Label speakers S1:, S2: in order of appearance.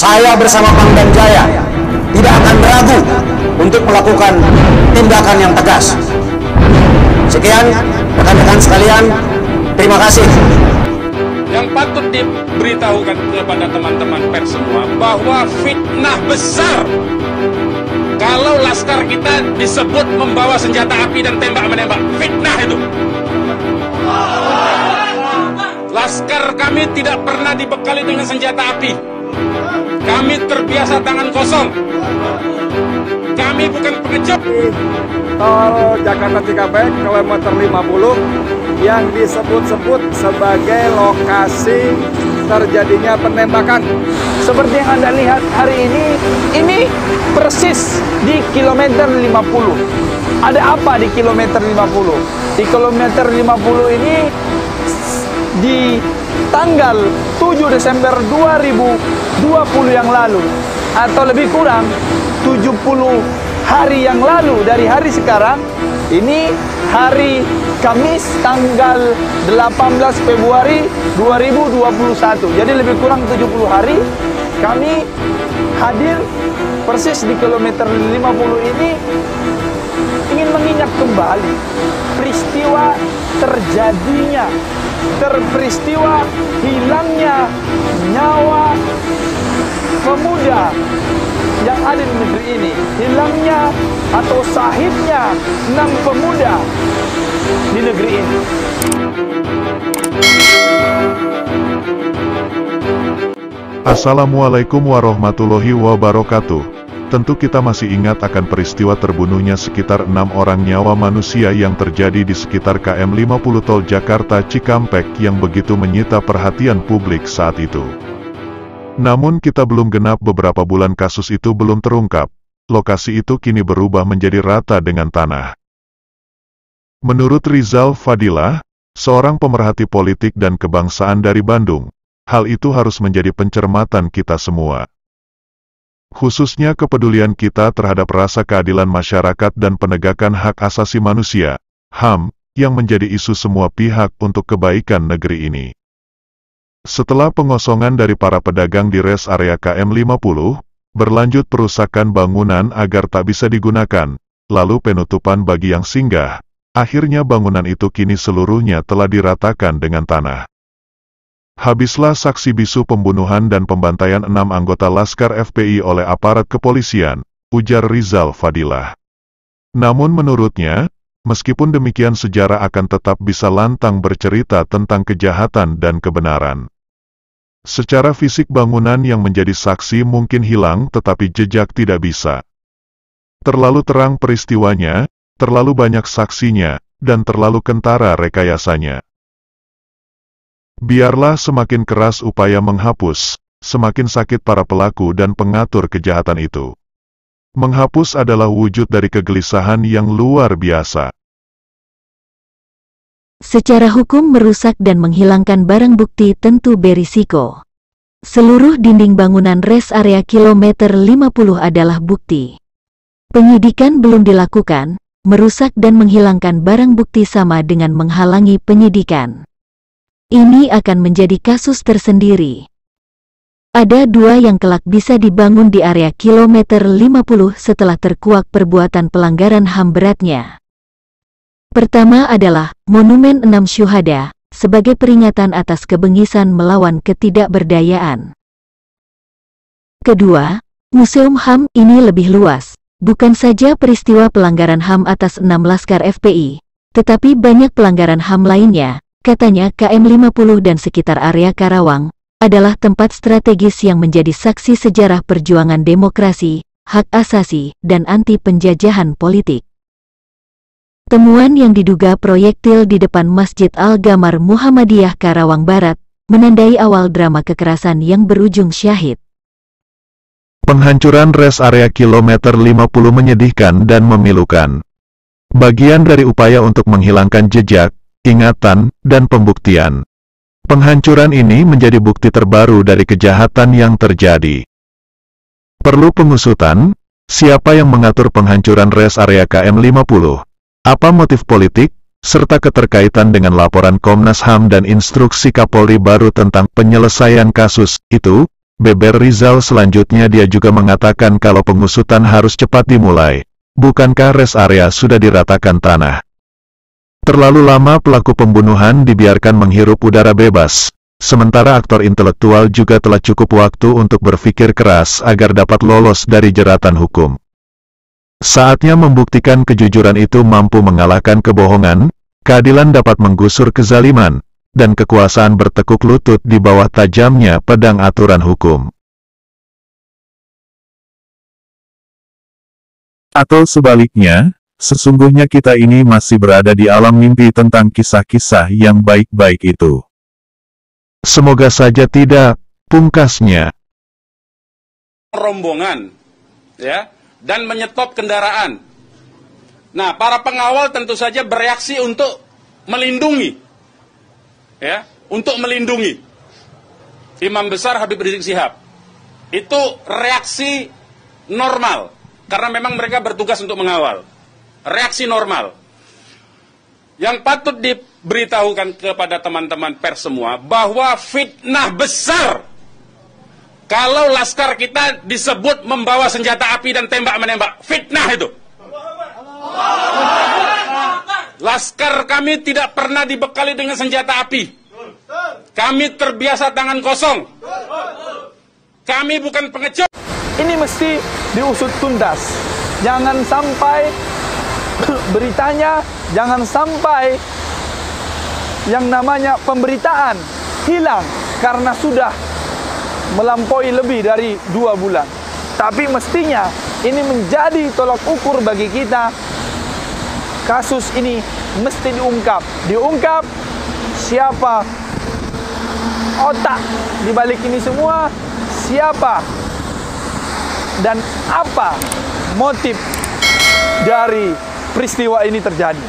S1: saya bersama Pangdam Jaya tidak akan ragu untuk melakukan tindakan yang tegas. Sekian rekan-rekan sekalian, terima kasih.
S2: Yang patut diberitahukan kepada teman-teman pers semua bahwa fitnah besar kalau laskar kita disebut membawa senjata api dan tembak-menembak. Fitnah itu. Laskar kami tidak pernah dibekali dengan senjata api. Kami terbiasa tangan kosong. Kami bukan pengecut.
S3: Tol Jakarta Cikampek kilometer 50 yang disebut-sebut sebagai lokasi terjadinya penembakan.
S4: Seperti yang Anda lihat hari ini persis di kilometer 50. Ada apa di kilometer 50? Di kilometer 50 ini di tanggal 7 Desember 2020 yang lalu, atau lebih kurang 70 hari yang lalu dari hari sekarang, ini hari Kamis tanggal 18 Februari 2021. Jadi lebih kurang 70 hari kami hadir persis di kilometer 50 ini ingin mengingat kembali peristiwa terjadinya, peristiwa hilangnya nyawa pemuda yang ada di negeri ini, hilangnya atau syahidnya 6 pemuda di negeri ini.
S5: Assalamualaikum warahmatullahi wabarakatuh. Tentu kita masih ingat akan peristiwa terbunuhnya sekitar 6 orang nyawa manusia yang terjadi di sekitar KM 50 Tol Jakarta Cikampek yang begitu menyita perhatian publik saat itu. Namun kita belum genap beberapa bulan kasus itu belum terungkap, lokasi itu kini berubah menjadi rata dengan tanah. Menurut Rizal Fadilah, seorang pemerhati politik dan kebangsaan dari Bandung, hal itu harus menjadi pencermatan kita semua. Khususnya kepedulian kita terhadap rasa keadilan masyarakat dan penegakan hak asasi manusia, HAM, yang menjadi isu semua pihak untuk kebaikan negeri ini. Setelah pengosongan dari para pedagang di res area KM 50, berlanjut perusakan bangunan agar tak bisa digunakan, lalu penutupan bagi yang singgah, akhirnya bangunan itu kini seluruhnya telah diratakan dengan tanah. Habislah saksi bisu pembunuhan dan pembantaian 6 anggota Laskar FPI oleh aparat kepolisian, ujar Rizal Fadilah. Namun menurutnya, meskipun demikian sejarah akan tetap bisa lantang bercerita tentang kejahatan dan kebenaran. Secara fisik bangunan yang menjadi saksi mungkin hilang tetapi jejak tidak bisa. Terlalu terang peristiwanya, terlalu banyak saksinya, dan terlalu kentara rekayasanya. Biarlah semakin keras upaya menghapus, semakin sakit para pelaku dan pengatur kejahatan itu. Menghapus adalah wujud dari kegelisahan yang luar biasa.
S6: Secara hukum merusak dan menghilangkan barang bukti tentu berisiko. Seluruh dinding bangunan res area kilometer 50 adalah bukti. Penyidikan belum dilakukan, merusak dan menghilangkan barang bukti sama dengan menghalangi penyidikan. Ini akan menjadi kasus tersendiri. Ada 2 yang kelak bisa dibangun di area kilometer 50 setelah terkuak perbuatan pelanggaran HAM beratnya. Pertama adalah Monumen 6 Syuhada, sebagai peringatan atas kebengisan melawan ketidakberdayaan. Kedua, Museum HAM ini lebih luas, bukan saja peristiwa pelanggaran HAM atas 6 Laskar FPI, tetapi banyak pelanggaran HAM lainnya. Katanya KM 50 dan sekitar area Karawang adalah tempat strategis yang menjadi saksi sejarah perjuangan demokrasi, hak asasi, dan anti penjajahan politik. Temuan yang diduga proyektil di depan Masjid Al-Gamar Muhammadiyah Karawang Barat menandai awal drama kekerasan yang berujung syahid.
S5: Penghancuran res area kilometer 50 menyedihkan dan memilukan. Bagian dari upaya untuk menghilangkan jejak, ingatan, dan pembuktian. Penghancuran ini menjadi bukti terbaru dari kejahatan yang terjadi. Perlu pengusutan, siapa yang mengatur penghancuran res area KM 50? Apa motif politik, serta keterkaitan dengan laporan Komnas HAM dan instruksi Kapolri baru tentang penyelesaian kasus itu? beber Rizal. Selanjutnya dia juga mengatakan kalau pengusutan harus cepat dimulai. Bukankah res area sudah diratakan tanah? Terlalu lama pelaku pembunuhan dibiarkan menghirup udara bebas. Sementara aktor intelektual juga telah cukup waktu untuk berpikir keras agar dapat lolos dari jeratan hukum. Saatnya membuktikan kejujuran itu mampu mengalahkan kebohongan, keadilan dapat menggusur kezaliman, dan kekuasaan bertekuk lutut di bawah tajamnya pedang aturan hukum. Atau sebaliknya, sesungguhnya kita ini masih berada di alam mimpi tentang kisah-kisah yang baik-baik itu. Semoga saja tidak, pungkasnya.
S2: Rombongan, ya, dan menyetop kendaraan. Nah, para pengawal tentu saja bereaksi untuk melindungi, ya, untuk melindungi Imam Besar Habib Rizik Syihab. Itu reaksi normal, karena memang mereka bertugas untuk mengawal. Reaksi normal. Yang patut diberitahukan kepada teman-teman pers semua, bahwa fitnah besar kalau laskar kita disebut membawa senjata api dan tembak-menembak. Fitnah itu. Laskar kami tidak pernah dibekali dengan senjata api. Kami terbiasa tangan kosong. Kami bukan pengecut.
S4: Ini mesti diusut tuntas. Jangan sampai beritanya, jangan sampai yang namanya pemberitaan hilang karena sudah melampaui lebih dari 2 bulan. Tapi mestinya ini menjadi tolak ukur bagi kita. Kasus ini mesti diungkap siapa otak di balik ini semua, siapa dan apa motif dari peristiwa ini terjadi.